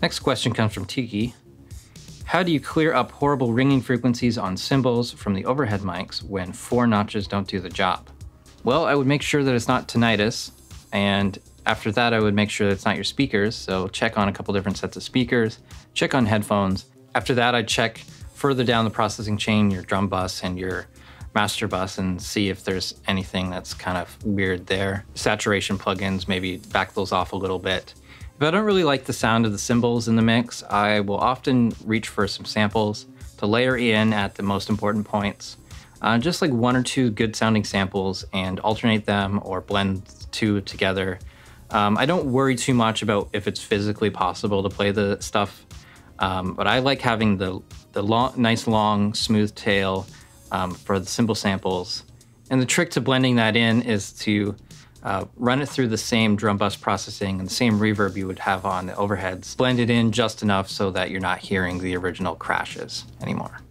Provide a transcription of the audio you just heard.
Next question comes from Tiki. How do you clear up horrible ringing frequencies on cymbals from the overhead mics when 4 notches don't do the job? Well, I would make sure that it's not tinnitus, and after that I would make sure that it's not your speakers, so check on a couple different sets of speakers, check on headphones. After that I'd check further down the processing chain, your drum bus and your master bus, and see if there's anything that's kind of weird there. Saturation plugins, maybe back those off a little bit. If I don't really like the sound of the cymbals in the mix, I will often reach for some samples to layer in at the most important points. Just like 1 or 2 good sounding samples and alternate them or blend 2 together. I don't worry too much about if it's physically possible to play the stuff, but I like having the nice long smooth tail for the cymbal samples. And the trick to blending that in is to run it through the same drum bus processing and the same reverb you would have on the overheads. Blend it in just enough so that you're not hearing the original crashes anymore.